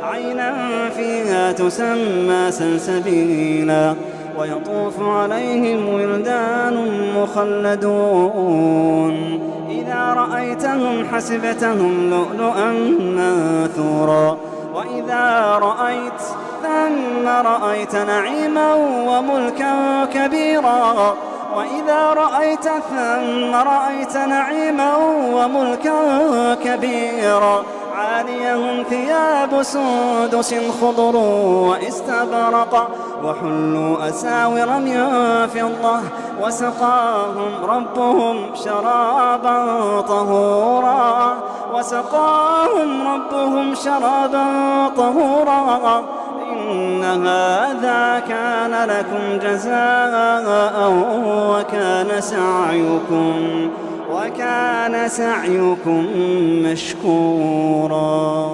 عينا فيها تسمى سلسبيلا ويطوف عليهم ولدان مخلدون إذا رأيتهم حسبتهم لؤلؤا منثورا وإذا رأيت ثم رأيت نعيما وملكا كبيرا وإذا رأيت ثم رأيت نعيما وملكا كبيرا عاليهم ثياب سندس خضر واستبرق وحلوا أساور من فضة وسقاهم ربهم شرابا طهورا إن هذا كان لكم جزاء وكان سعيكم مشكورا.